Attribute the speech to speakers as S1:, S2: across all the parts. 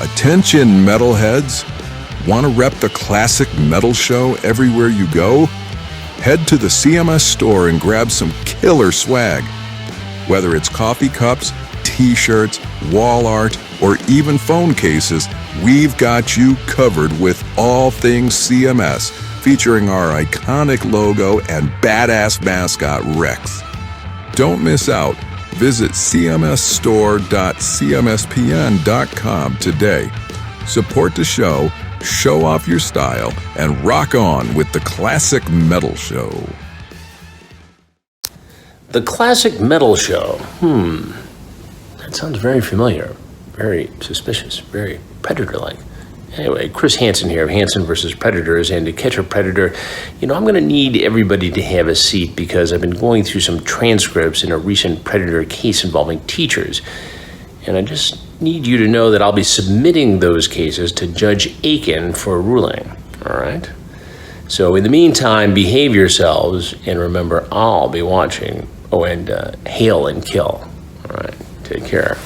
S1: Attention metalheads! Want to rep the classic metal show everywhere you go? Head to the CMS store and grab some killer swag. Whether it's coffee cups, t-shirts, wall art, or even phone cases, we've got you covered with all things CMS, featuring our iconic logo and badass mascot Rex. Don't miss out. Visit cmsstore.cmspn.com today. Support the show, show off your style, and rock on with the Classic Metal Show.
S2: The Classic Metal Show. That sounds very familiar, very suspicious, very Predator-like. Anyway, Chris Hansen here of Hansen vs. Predators, and to catch a Predator, I'm going to need everybody to have a seat because I've been going through some transcripts in a recent Predator case involving teachers, and I just need you to know that I'll be submitting those cases to Judge Aiken for a ruling, all right? So in the meantime, behave yourselves, and remember, I'll be watching. Oh, and hail and kill. All right, take care.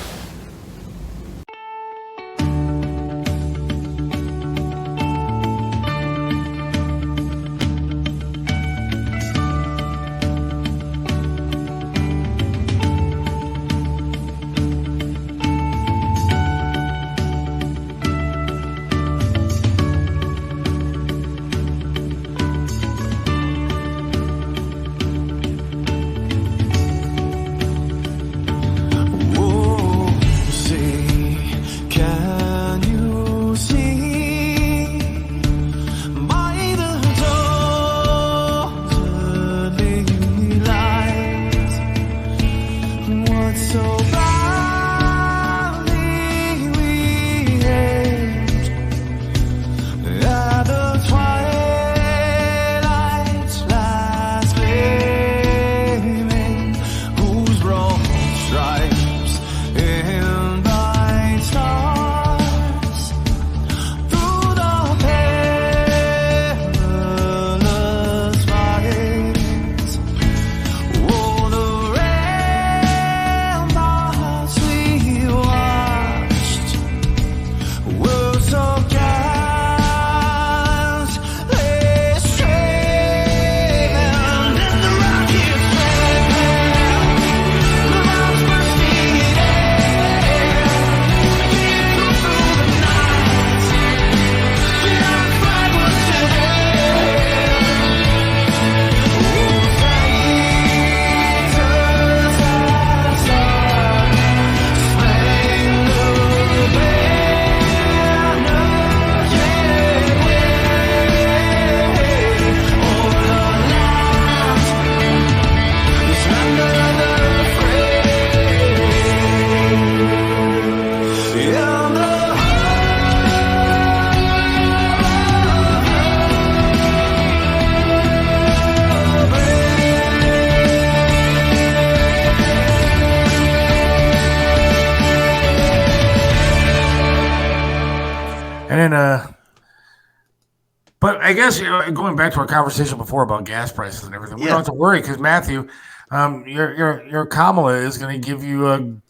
S3: But I guess going back to our conversation before about gas prices and everything, we don't have to worry because Matthew, your Kamala is going to give you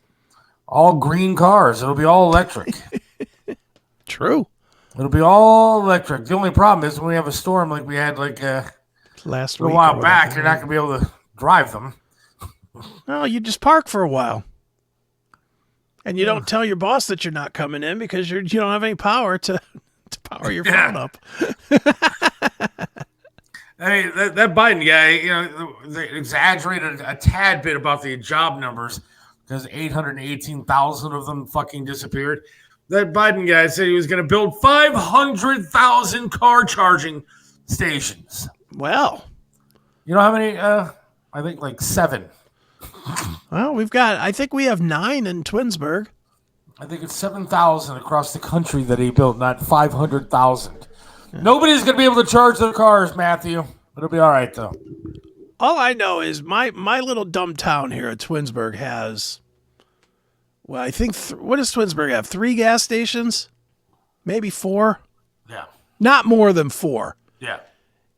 S3: all green cars. It'll be all electric.
S4: True.
S3: It'll be all electric. The only problem is when we have a storm like we had
S4: last
S3: a
S4: week,
S3: while back, you're not going to be able to drive them.
S4: No, you just park for a while. And you don't tell your boss that you're not coming in because you don't have any power to power your phone up.
S3: I mean, that Biden guy, they exaggerated a tad bit about the job numbers because 818,000 of them fucking disappeared. That Biden guy said he was going to build 500,000 car charging stations.
S4: Well,
S3: you know how many? I think 7.
S4: Well, I think we have 9 in Twinsburg.
S3: I think it's 7,000 across the country that he built, not 500,000. Yeah. Nobody's going to be able to charge their cars, Matthew. It'll be all right, though.
S4: All I know is my little dumb town here at Twinsburg has, well, I think, what does Twinsburg have? 3 gas stations? Maybe 4?
S3: Yeah.
S4: Not more than 4.
S3: Yeah.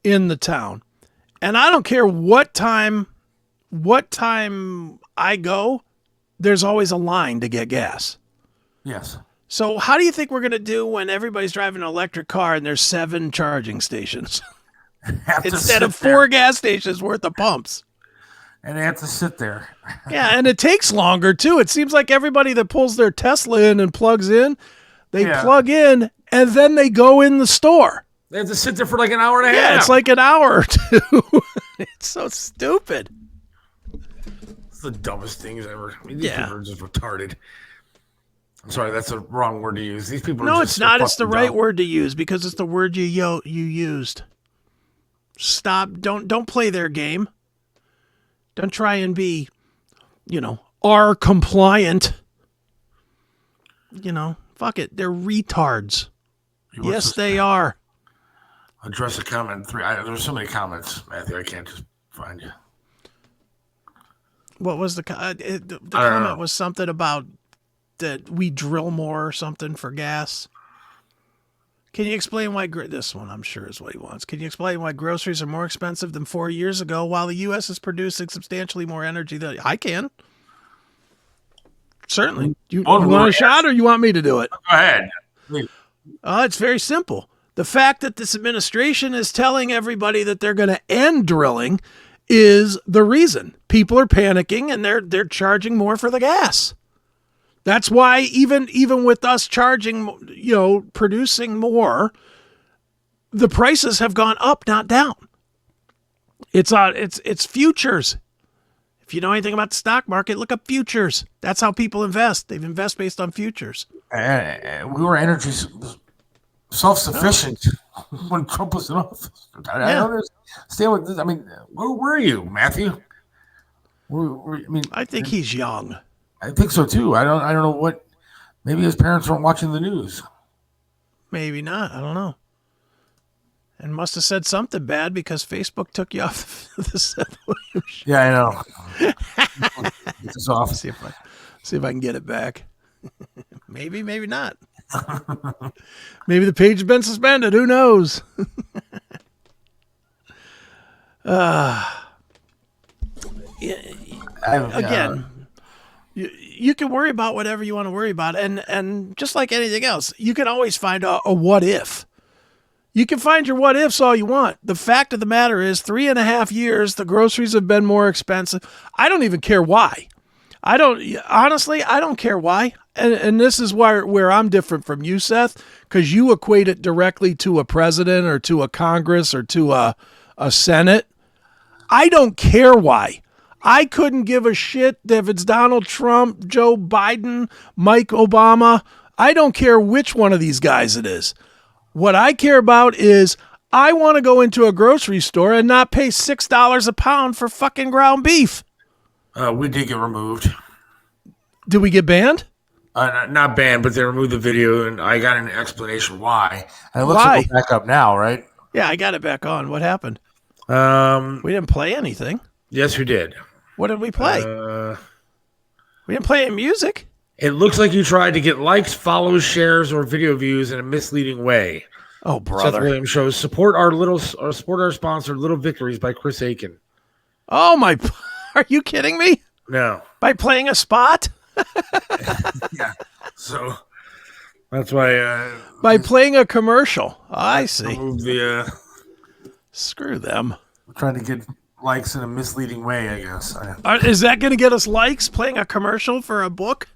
S4: In the town. And I don't care what time I go, there's always a line to get gas.
S3: Yes.
S4: So how do you think we're going to do when everybody's driving an electric car and there's 7 charging stations instead of 4 gas stations worth of pumps?
S3: And they have to sit there.
S4: Yeah, and it takes longer too. It seems like everybody that pulls their Tesla in and plugs in, they plug in and then they go in the store.
S3: They have to sit there for like an hour and a half.
S4: Yeah, it's like an hour or 2. It's so stupid.
S3: It's the dumbest things ever. I mean, these people are just retarded. I'm sorry, that's the wrong word to use. These people are
S4: No,
S3: just
S4: it's not.
S3: so
S4: It's the
S3: fucking
S4: right
S3: dumb.
S4: word to use because it's the word you used. Stop. Don't play their game. Don't try and be, R compliant. Fuck it. They're retards. Yes, they are.
S3: Address a comment. There's so many comments, Matthew. I can't just find you.
S4: What was the comment? Was something about that we drill more or something for gas. Can you explain why this one? I'm sure is what he wants. Can you explain why groceries are more expensive than 4 years ago, while the U.S. is producing substantially more energy than I can? Certainly. You want a shot, or you want me to do it?
S3: Go ahead.
S4: It's very simple. The fact that this administration is telling everybody that they're going to end drilling is the reason. People are panicking and they're charging more for the gas. That's why even with us charging, producing more, the prices have gone up, not down. It's futures. If you know anything about the stock market, look up futures. That's how people invest. They invest based on futures.
S3: We were energy self-sufficient when Trump was in office. I don't understand what this. I mean, where were you, Matthew?
S4: I think he's young.
S3: I think so too. I don't know what. Maybe his parents weren't watching the news.
S4: Maybe not. I don't know. And must have said something bad because Facebook took you off the Seth Williams Show.
S3: Yeah, I know. Get this off.
S4: See if I can get it back. Maybe not. Maybe the page has been suspended. Who knows? Again, you can worry about whatever you want to worry about, and just like anything else, you can always find a what if. You can find your what ifs all you want. The fact of the matter is, 3.5 years, the groceries have been more expensive. I don't even care why. I don't care why. And this is where I'm different from you, Seth, because you equate it directly to a president or to a Congress or to a Senate. I don't care why. I couldn't give a shit if it's Donald Trump, Joe Biden, Mike Obama. I don't care which one of these guys it is. What I care about is I want to go into a grocery store and not pay $6 a pound for fucking ground beef.
S3: We did get removed.
S4: Did we get banned?
S3: Not banned, but they removed the video, and I got an explanation why. And it looks like we're back up now, right?
S4: Yeah, I got it back on. What happened? We didn't play anything.
S3: Yes, we did.
S4: What did we play? We didn't play any music.
S3: It looks like you tried to get likes, follows, shares, or video views in a misleading way.
S4: Oh, brother!
S3: Seth Williams Show. Support our sponsor, Little Victories by Chris Aiken.
S4: Oh my! Are you kidding me?
S3: No.
S4: By playing a spot?
S3: Yeah. So that's why.
S4: By playing a commercial. I see. Screw them.
S3: We're trying to get likes in a misleading way, I guess.
S4: Is that going to get us likes? Playing a commercial for a book?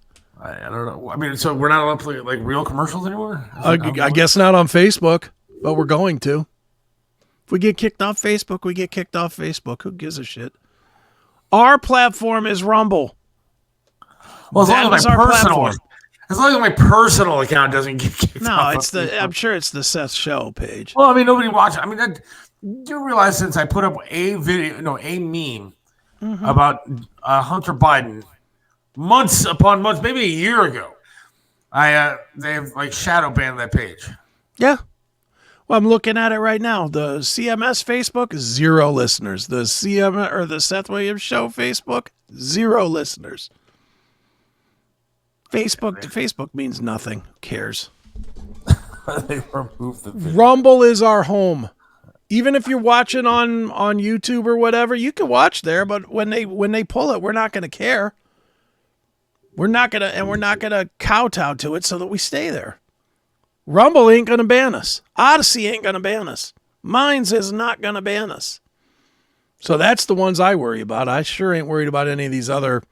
S3: I don't know. I mean, so we're not allowed to play like real commercials anymore?
S4: I guess not on Facebook, but we're going to. If we get kicked off Facebook, we get kicked off Facebook. Who gives a shit? Our platform is Rumble.
S3: Well, as long as my personal account doesn't get kicked off.
S4: I'm sure it's the Seth Show page.
S3: Well, I mean, nobody watches. I mean, do you realize since I put up a meme about Hunter Biden months upon months, maybe a year ago, they have like shadow banned that page.
S4: Yeah. Well, I'm looking at it right now. The CMS Facebook, 0 listeners. The the Seth Williams Show Facebook, 0 listeners. Facebook means nothing. Who cares?
S3: They removed the video.
S4: Rumble is our home. Even if you're watching on YouTube or whatever, you can watch there. But when they pull it, we're not going to care. We're not gonna kowtow to it so that we stay there. Rumble ain't gonna ban us. Odyssey ain't gonna ban us. Minds is not gonna ban us. So that's the ones I worry about. I sure ain't worried about any of these other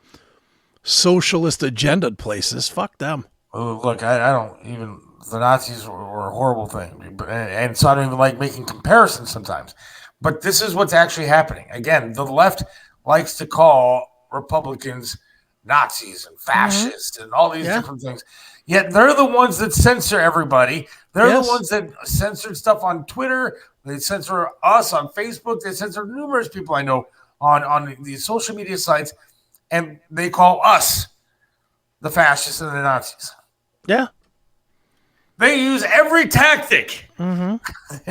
S4: socialist agenda places. Fuck them.
S3: Oh, look, I don't even. The Nazis were a horrible thing, and so I don't even like making comparisons sometimes. But this is what's actually happening. Again, the left likes to call Republicans Nazis and fascists and all these different things. Yet they're the ones that censor everybody. They're the ones that censored stuff on Twitter. They censor us on Facebook. They censor numerous people I know on these social media sites. And they call us the fascists and the Nazis.
S4: Yeah.
S3: They use every tactic. And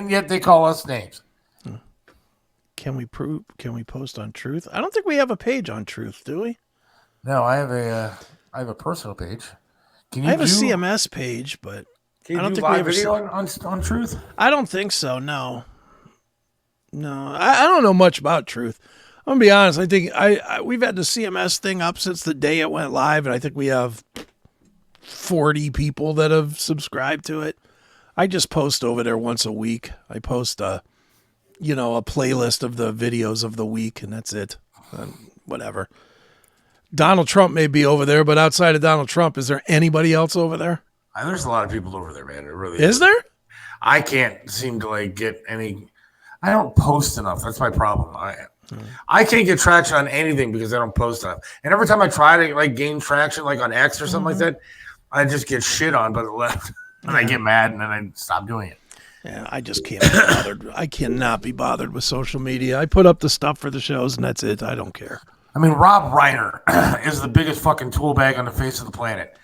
S3: yet they call us names.
S4: Can we post on Truth? I don't think we have a page on Truth, do we?
S3: No, I have a personal page.
S4: I have a CMS page, but I don't think we have
S3: video on Truth.
S4: I don't think so. No. I don't know much about Truth. I'm gonna be honest. I think we've had the CMS thing up since the day it went live, and I think we have 40 people that have subscribed to it. I just post over there once a week. I post a playlist of the videos of the week, and that's it. Whatever. Donald Trump may be over there, but outside of Donald Trump, is there anybody else over there?
S3: There's a lot of people over there, man. It really
S4: is. There?
S3: I can't seem to get any. I don't post enough. That's my problem. I can't get traction on anything because I don't post enough. And every time I try to gain traction, like on X or something like that, I just get shit on by the left, and I get mad, and then I stop doing it.
S4: Yeah, I just can't be bothered. I cannot be bothered with social media. I put up the stuff for the shows, and that's it. I don't care.
S3: I mean, Rob Reiner is the biggest fucking tool bag on the face of the planet,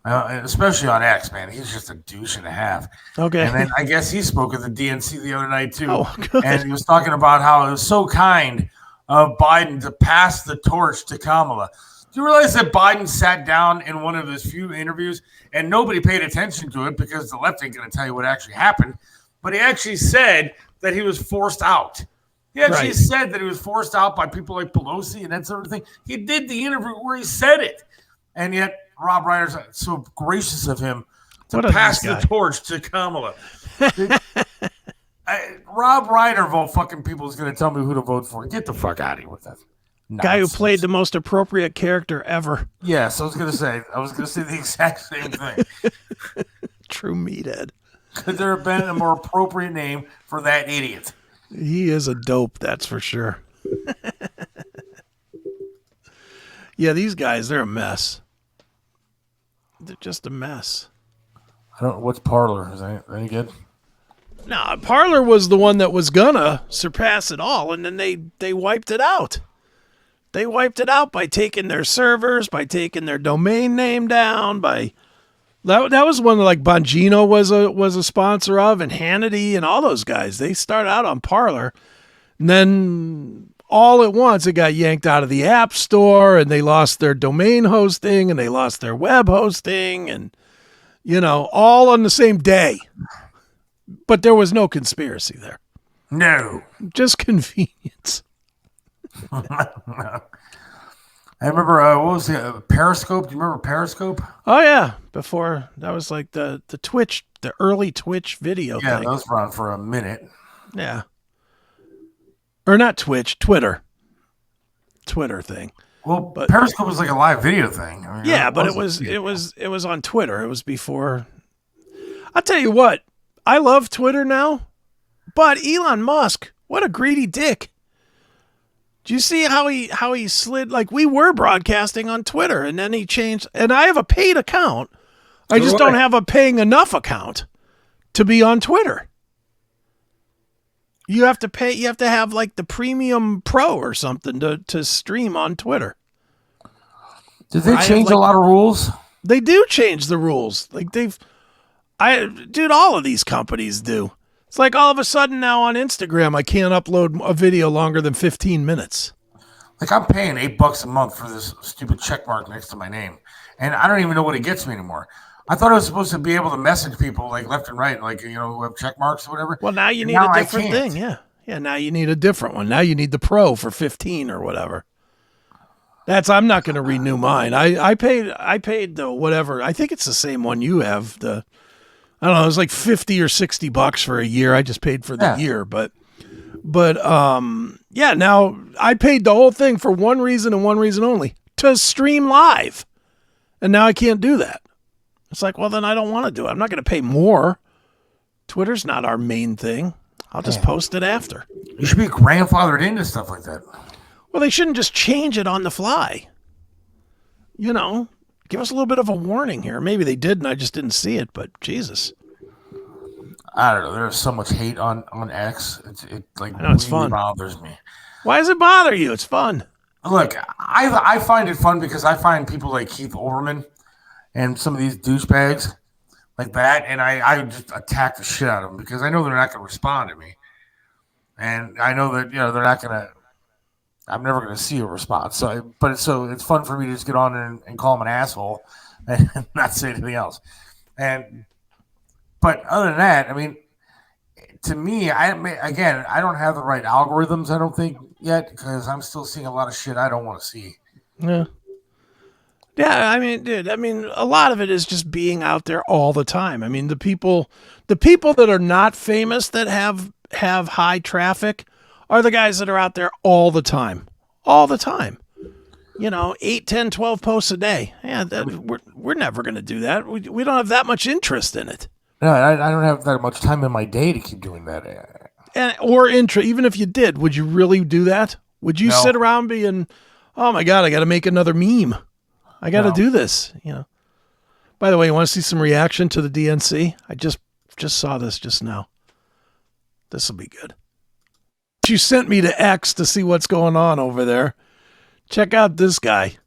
S3: especially on X, man. He's just a douche and a half. Okay. And then I guess he spoke at the DNC the other night, too.
S4: Oh, good.
S3: And he was talking about how it was so kind of Biden to pass the torch to Kamala. Do you realize that Biden sat down in one of his few interviews and nobody paid attention to it because the left ain't going to tell you what actually happened? But he actually said that he was forced out. He actually said that he was forced out by people like Pelosi and that sort of thing. He did the interview where he said it. And yet Rob Reiner's so gracious of him to pass the torch to Kamala. Rob Reiner of all fucking people is going to tell me who to vote for. Get the fuck out of here with that.
S4: Guy who played the most appropriate character ever.
S3: Yes, I was going to say the exact same thing.
S4: True meathead.
S3: Could there have been a more appropriate name for that idiot?
S4: He is a dope, that's for sure. Yeah, these guys, they're a mess. They're just a mess.
S3: What's Parler? Is that any good?
S4: No, Parler was the one that was gonna surpass it all, and then they wiped it out. They wiped it out by taking their servers, by taking their domain name down, by that was one that like Bongino was a sponsor of, and Hannity and all those guys. They started out on Parler, and then all at once it got yanked out of the App Store, and they lost their domain hosting, and they lost their web hosting, and all on the same day. But there was no conspiracy there.
S3: No,
S4: just convenience.
S3: I remember, what was it, Periscope? Do you remember Periscope?
S4: Oh, yeah. Before, that was like the Twitch, the early Twitch video thing.
S3: Yeah, those were on for a minute.
S4: Yeah. Or not Twitch, Twitter. Twitter thing.
S3: Well, but Periscope was like a live video thing. I mean,
S4: yeah, but it was on Twitter. It was before. I'll tell you what, I love Twitter now, but Elon Musk, what a greedy dick. Do you see how he slid? Like, we were broadcasting on Twitter, and then he changed. And I have a paid account. I just don't have a paying enough account to be on Twitter. You have to pay. You have to have like the Premium Pro or something to stream on Twitter.
S3: Did they change a lot of rules?
S4: They do change the rules. Like all of these companies do. It's like all of a sudden now on Instagram, I can't upload a video longer than 15 minutes.
S3: Like, I'm paying $8 a month for this stupid check mark next to my name, and I don't even know what it gets me anymore. I thought I was supposed to be able to message people like left and right, like, who have check marks or whatever.
S4: Well, now you need a different thing. Yeah. Yeah. Now you need a different one. Now you need the Pro for 15 or whatever. I'm not going to renew mine. I paid the whatever. I think it's the same one you have. I don't know. It was like $50 or $60 for a year. I just paid for the year, but yeah. Now I paid the whole thing for one reason and one reason only: to stream live, and now I can't do that. It's like, well, then I don't want to do it. I'm not going to pay more. Twitter's not our main thing. I'll just post it after.
S3: You should be grandfathered into stuff like that.
S4: Well, they shouldn't just change it on the fly. You know, give us a little bit of a warning here. Maybe they did and I just didn't see it, but Jesus.
S3: I don't know. There's so much hate on X. It like
S4: I know, it's
S3: really
S4: fun.
S3: bothers me.
S4: Why does it bother you? It's fun.
S3: Look, I find it fun because I find people like Keith Olbermann and some of these douchebags like that, and I just attack the shit out of them because I know they're not going to respond to me. And I know that, they're not going to, I'm never going to see a response. So it's fun for me to just get on and call him an asshole and not say anything else. But other than that, I mean, to me, I don't have the right algorithms, I don't think, yet, because I'm still seeing a lot of shit I don't want to see.
S4: Yeah. Yeah, I mean, dude, a lot of it is just being out there all the time. I mean, the people that are not famous that have high traffic are the guys that are out there all the time. All the time. 8, 10, 12 posts a day. Yeah, we're never going to do that. We don't have that much interest in it.
S3: No, I don't have that much time in my day to keep doing that.
S4: Even if you did, would you really do that? Would you sit around being, oh my God, I got to make another meme. I got to do this, By the way, you want to see some reaction to the DNC? I just saw this just now. This will be good. You sent me to X to see what's going on over there. Check out this guy.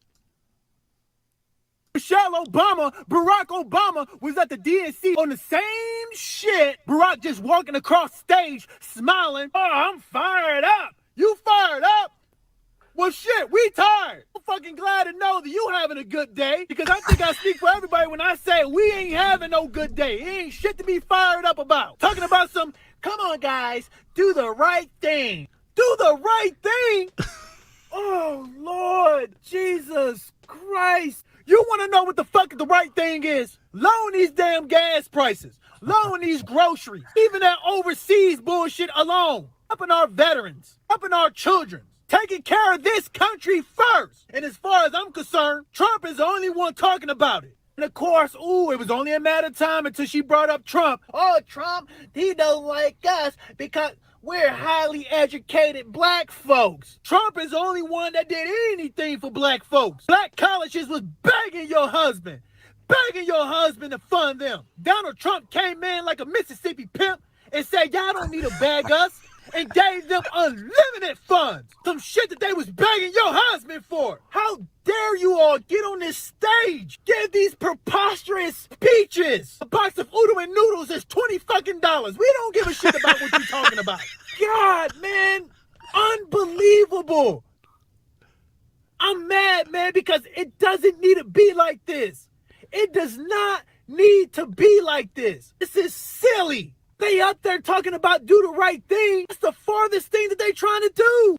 S5: Michelle Obama, Barack Obama was at the DNC on the same shit. Barack just walking across stage, smiling. Oh, I'm fired up. You fired up? Well, shit, we tired. I'm fucking glad to know that you having a good day, because I think I speak for everybody when I say we ain't having no good day. It ain't shit to be fired up about. Talking about some, come on, guys, do the right thing. Do the right thing? Oh, Lord Jesus Christ. You want to know what the fuck the right thing is? Lowering these damn gas prices. Lowering these groceries. Even that overseas bullshit alone. Helping our veterans. Helping our children. Taking care of this country first. And as far as I'm concerned, Trump is the only one talking about it. And of course, it was only a matter of time until she brought up Trump. Oh, Trump, he don't like us because we're highly educated black folks. Trump is the only one that did anything for black folks. Black colleges was begging your husband to fund them. Donald Trump came in like a Mississippi pimp and said, y'all don't need to beg us, and gave them unlimited funds. Some shit that they was begging your husband for. How dare you all get on this stage, give these preposterous speeches. A box of udon and noodles is $20 fucking. We don't give a shit about what you're talking about. God, man, unbelievable. I'm mad, man, because it doesn't need to be like this. It does not need to be like this. This is silly. They out there talking about do the right thing. That's the farthest thing that they trying to do.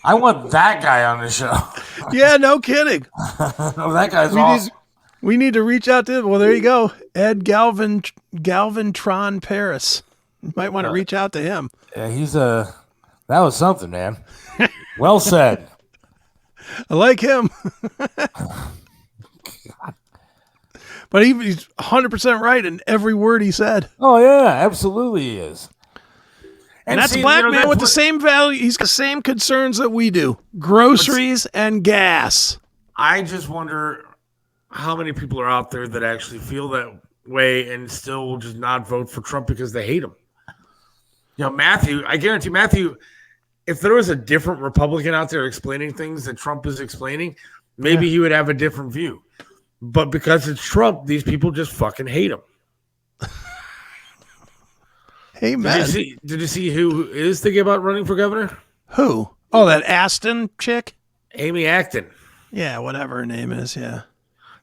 S3: I want that guy on the show.
S4: Yeah, no kidding.
S3: No, that guy's awesome.
S4: We need to reach out to him. Well, there you go. Ed Galvintron Paris. You might want to reach out to him.
S3: Yeah, that was something, man. Well said.
S4: I like him. But he's 100% right in every word he said.
S3: Oh, yeah, absolutely he is.
S4: And that's a black man with the same value. He's got the same concerns that we do. Groceries and gas.
S3: I just wonder how many people are out there that actually feel that way and still will just not vote for Trump because they hate him. Matthew, I guarantee Matthew, if there was a different Republican out there explaining things that Trump is explaining, maybe he would have a different view. But because it's Trump, these people just fucking hate him.
S4: Hey, man.
S3: Did you see who is thinking about running for governor?
S4: Who? Oh, that Aston chick?
S3: Amy Acton.
S4: Yeah, whatever her name is, yeah.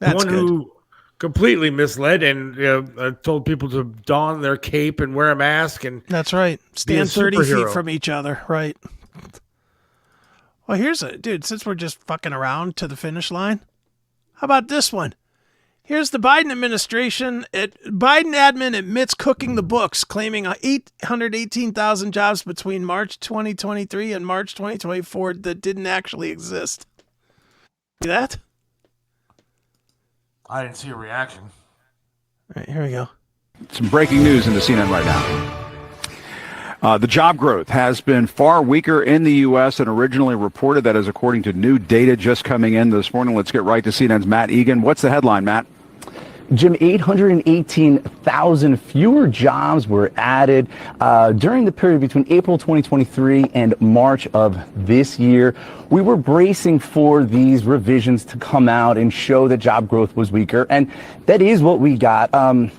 S3: That's the one who completely misled and told people to don their cape and wear a mask. And
S4: that's right. Stand 30 feet from each other, right. Well, dude, since we're just fucking around to the finish line, how about this one? Here's the Biden administration. Biden admin admits cooking the books, claiming 818,000 jobs between March 2023 and March 2024 that didn't actually exist. See that?
S3: I didn't see a reaction.
S4: All right, here we go.
S6: Some breaking news in the CNN right now. The job growth has been far weaker in the U.S. than originally reported. That is according to new data just coming in this morning. Let's get right to CNN's Matt Egan. What's the headline, Matt?
S7: Jim, 818,000 fewer jobs were added during the period between April 2023 and March of this year. We were bracing for these revisions to come out and show that job growth was weaker, and that is what we got.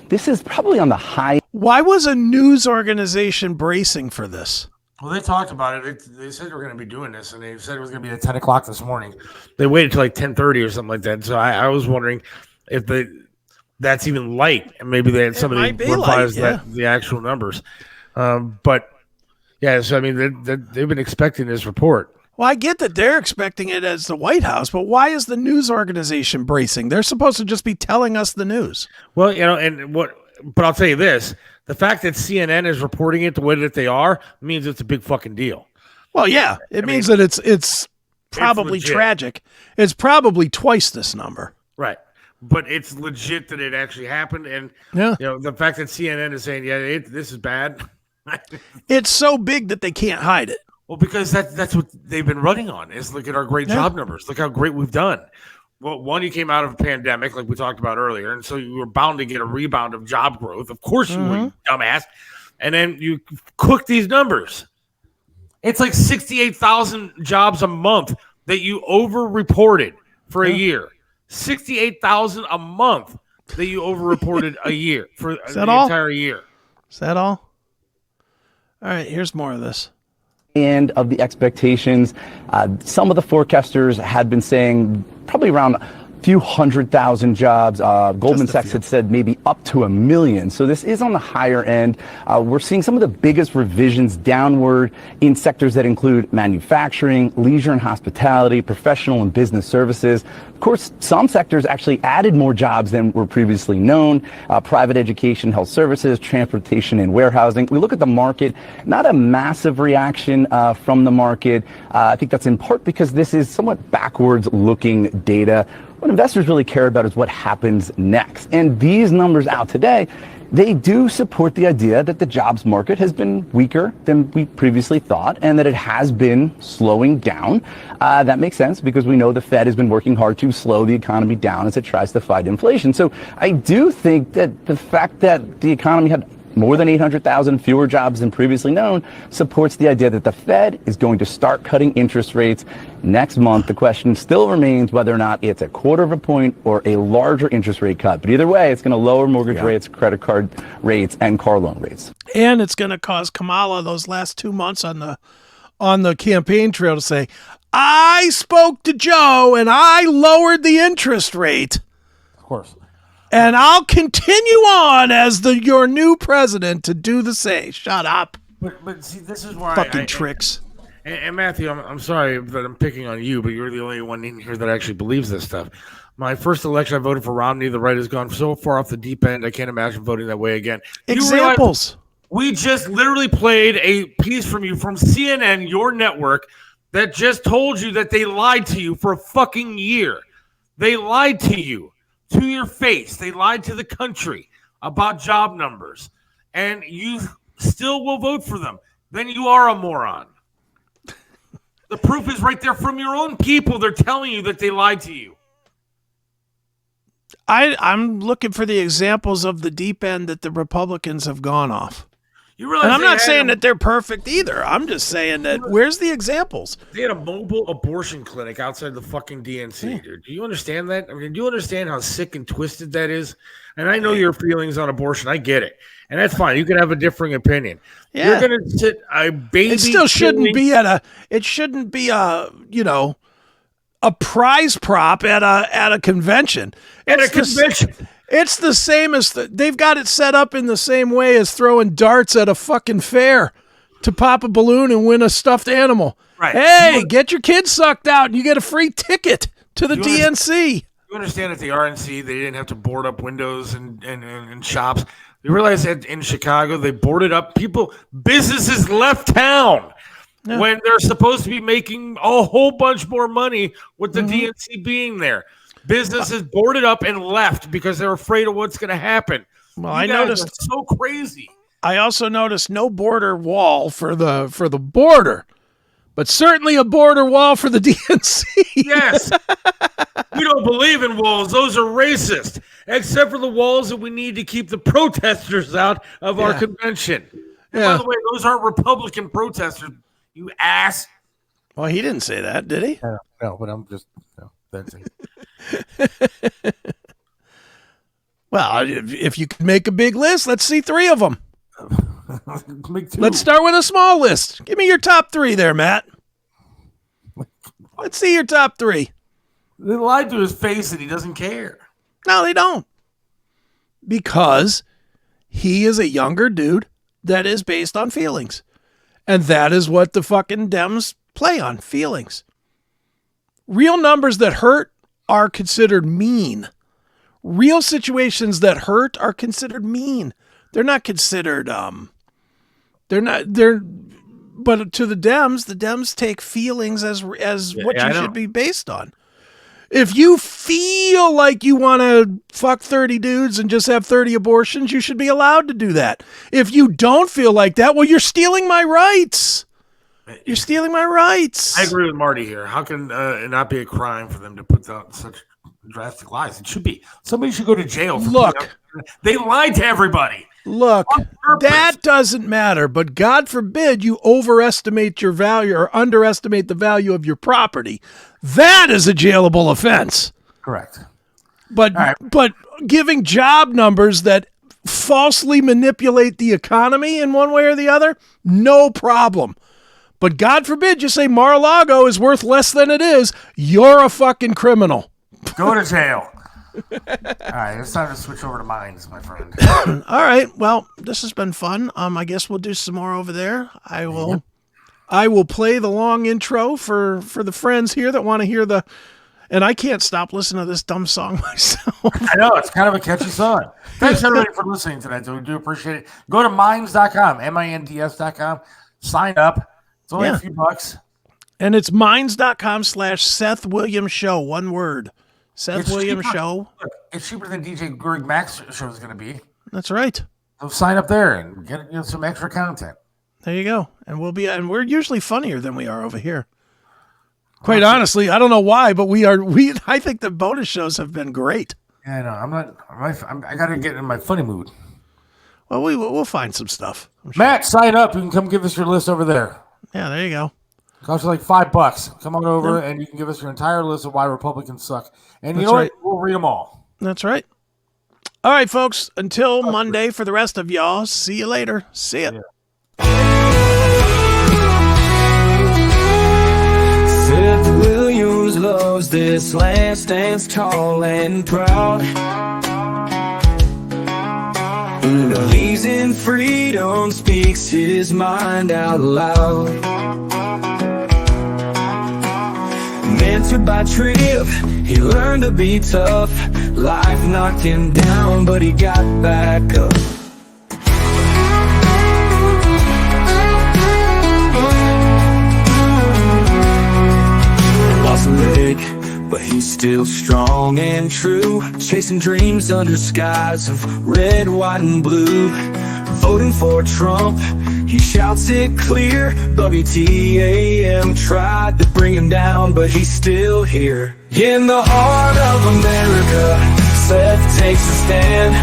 S7: This is probably on the high.
S4: Why was a news organization bracing for this?
S3: Well, they talked about it. They said they were going to be doing this, and they said it was going to be at 10 o'clock this morning. They waited till like 10:30 or something like that. So I was wondering if that's even light, and maybe they had somebody revise the actual numbers. But yeah, so I mean, they've been expecting this report.
S4: Well, I get that they're expecting it as the White House, but why is the news organization bracing? They're supposed to just be telling us the news.
S3: Well, but I'll tell you this: the fact that CNN is reporting it the way that they are means it's a big fucking deal.
S4: Well, yeah, it means that it's probably tragic. It's probably twice this number.
S3: Right. But it's legit that it actually happened, and the fact that CNN is saying, this is bad.
S4: It's so big that they can't hide it.
S3: Well, because that's what they've been running on, is look at our great job numbers. Look how great we've done. Well, one, you came out of a pandemic, like we talked about earlier, and so you were bound to get a rebound of job growth. Of course you were, you dumbass. And then you cook these numbers. It's like 68,000 jobs a month that you over-reported for a year. 68,000 a month that you over-reported a year for the entire year.
S4: Is that all? All right, here's more of this.
S7: And of the expectations, some of the forecasters had been saying probably around a few 100,000 jobs. Goldman Sachs had said maybe up to 1 million. So this is on the higher end. We're seeing some of the biggest revisions downward in sectors that include manufacturing, leisure and hospitality, professional and business services. Of course, some sectors actually added more jobs than were previously known. Private education, health services, transportation, and warehousing. We look at the market, not a massive reaction from the market. I think that's in part because this is somewhat backwards looking data. What investors really care about is what happens next. And these numbers out today, they do support the idea that the jobs market has been weaker than we previously thought, and that it has been slowing down. That makes sense because we know the Fed has been working hard to slow the economy down as it tries to fight inflation. So I do think that the fact that the economy had more than 800,000 fewer jobs than previously known supports the idea that the Fed is going to start cutting interest rates next month. The question still remains whether or not it's a 1/4 point or a larger interest rate cut. But either way, it's going to lower mortgage rates, credit card rates, and car loan rates.
S4: And it's going to cause Kamala those last 2 months on the campaign trail to say, I spoke to Joe and I lowered the interest rate.
S3: Of course.
S4: And I'll continue on as your new president to do the same. Shut up.
S3: But see, this is where
S4: fucking tricks.
S3: And Matthew, I'm sorry that I'm picking on you, but you're the only one in here that actually believes this stuff. My first election, I voted for Romney. The right has gone so far off the deep end, I can't imagine voting that way again.
S4: Examples.
S3: We just literally played a piece from you from CNN, your network, that just told you that they lied to you for a fucking year. They lied to you. To your face. They lied to the country about job numbers, and you still will vote for them. Then you are a moron. The proof is right there from your own people. They're telling you that they lied to you.
S4: I'm looking for the examples of the deep end that the Republicans have gone off.
S3: You realize
S4: and I'm not saying that they're perfect either. I'm just saying that where's the examples?
S3: They had a mobile abortion clinic outside the fucking DNC, dude. Do you understand that? I mean, do you understand how sick and twisted that is? And I know your feelings on abortion. I get it. And that's fine. You can have a differing opinion.
S4: Yeah.
S3: You're going to sit a baby.
S4: It still shouldn't be a prize prop at a convention. It's the same as they've got it set up in the same way as throwing darts at a fucking fair to pop a balloon and win a stuffed animal.
S3: Right.
S4: Hey, get your kids sucked out and you get a free ticket to the DNC.
S3: You understand at the RNC, they didn't have to board up windows and shops. You realize that in Chicago, they boarded up businesses left town when they're supposed to be making a whole bunch more money with the DNC being there. Businesses boarded up and left because they're afraid of what's going to happen.
S4: Well, I noticed
S3: it's so crazy.
S4: I also noticed no border wall for the border, but certainly a border wall for the DNC.
S3: Yes. We don't believe in walls. Those are racist, except for the walls that we need to keep the protesters out of our convention. And by the way, those aren't Republican protesters, you ass.
S4: Well, he didn't say that, did he?
S3: No, but I'm just, that's it.
S4: Well, if you could make a big list, let's see 3 of them. Let's start with a small list. Give me your top 3 there, Matt. Let's see your top 3.
S3: They lied to his face and he doesn't care.
S4: No, they don't. Because he is a younger dude that is based on feelings. And that is what the fucking Dems play on, feelings. Real numbers that hurt are considered mean. Real situations that hurt are considered mean. They're not considered, but to the Dems take feelings as what you should be based on. If you feel like you want to fuck 30 dudes and just have 30 abortions, you should be allowed to do that. If you don't feel like that, well, you're stealing my rights. You're stealing my rights.
S3: I agree with Marty here. How can it not be a crime for them to put out such drastic lies? It should be. Somebody should go to jail. They lied to everybody.
S4: Look, that doesn't matter, but God forbid you overestimate your value or underestimate the value of your property. That is a jailable offense.
S3: Correct.
S4: But giving job numbers that falsely manipulate the economy in one way or the other, no problem. But God forbid you say Mar-a-Lago is worth less than it is, you're a fucking criminal.
S3: Go to jail. All right, it's time to switch over to mines, my friend.
S4: All right, well, this has been fun. I guess we'll do some more over there. I will play the long intro for the friends here that want to hear and I can't stop listening to this dumb song myself.
S3: I know, it's kind of a catchy song. Thanks everybody for listening tonight. We do appreciate it. Go to minds.com, minds.com. Sign up. It's only a few bucks.
S4: And it's minds.com/Seth Williams Show. One word. Seth Williams Show.
S3: Look, it's cheaper than DJ Greg Mack's show is going to be.
S4: That's right.
S3: So sign up there and get some extra content.
S4: There you go. And we're usually funnier than we are over here. Quite honestly, I don't know why, but I think the bonus shows have been great.
S3: Yeah, I know. I got to get in my funny mood.
S4: Well, we'll find some stuff.
S3: Sure. Matt, sign up. You can come give us your list over there.
S4: Yeah, there you go.
S3: It costs you like $5. Come on over and you can give us your entire list of why Republicans suck. And you know what? We'll read them all.
S4: That's right. All right, folks. Until Monday for the rest of y'all. See you later. See ya.
S8: Seth Williams loves this land, stands tall and proud. Believes in freedom, speaks his mind out loud. Mentored by Tripp, he learned to be tough. Life knocked him down, but he got back up. Lost a leg, but he's still strong and true. Chasing dreams under skies of red, white, and blue. Voting for Trump, he shouts it clear. WTAM tried to bring him down, but he's still here. In the heart of America, Seth takes a stand.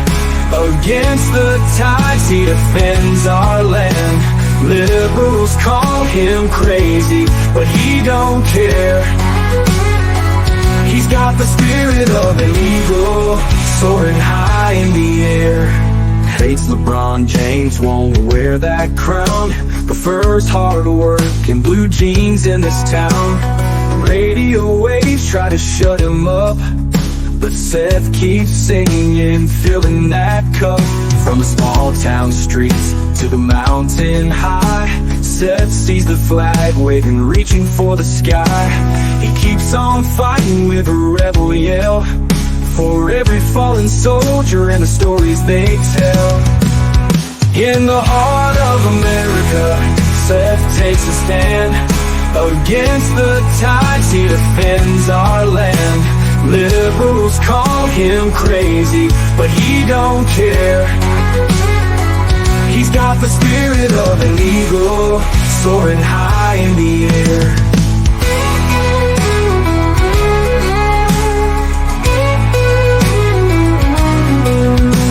S8: Against the tides, he defends our land. Liberals call him crazy, but he don't care. He's got the spirit of an eagle, soaring high in the air. Hates LeBron James, won't wear that crown. Prefers hard work and blue jeans in this town. Radio waves try to shut him up, but Seth keeps singing, filling that cup. From the small town streets to the mountain high, Seth sees the flag waving, reaching for the sky. He keeps on fighting with a rebel yell, for every fallen soldier and the stories they tell. In the heart of America, Seth takes a stand. Against the tides, he defends our land. Liberals call him crazy, but he don't care. He's got the spirit of an eagle, soaring high in the air.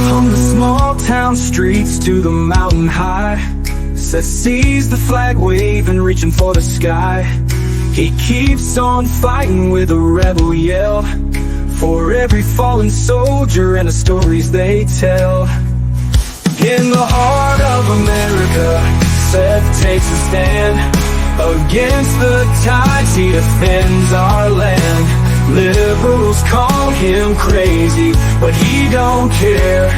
S8: From the small town streets to the mountain high, Seth sees the flag waving, reaching for the sky. He keeps on fighting with a rebel yell, for every fallen soldier and the stories they tell. In the heart of America, Seth takes a stand. Against the tides, he defends our land. Liberals call him crazy, but he don't care.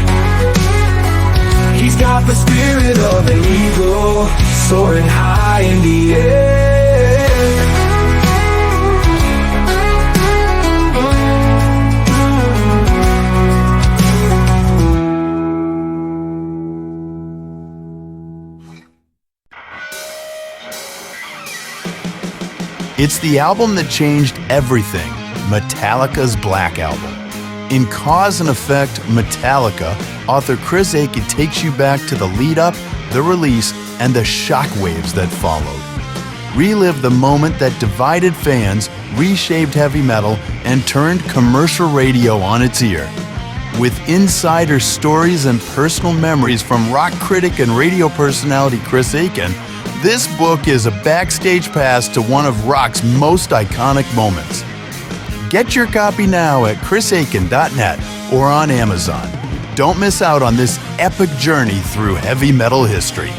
S8: He's got the spirit of an eagle, soaring high in the air.
S9: It's the album that changed everything, Metallica's Black Album. In Cause and Effect, Metallica, author Chris Aiken takes you back to the lead-up, the release, and the shockwaves that followed. Relive the moment that divided fans, reshaped heavy metal, and turned commercial radio on its ear. With insider stories and personal memories from rock critic and radio personality Chris Aiken, this book is a backstage pass to one of rock's most iconic moments. Get your copy now at chrisaiken.net or on Amazon. Don't miss out on this epic journey through heavy metal history.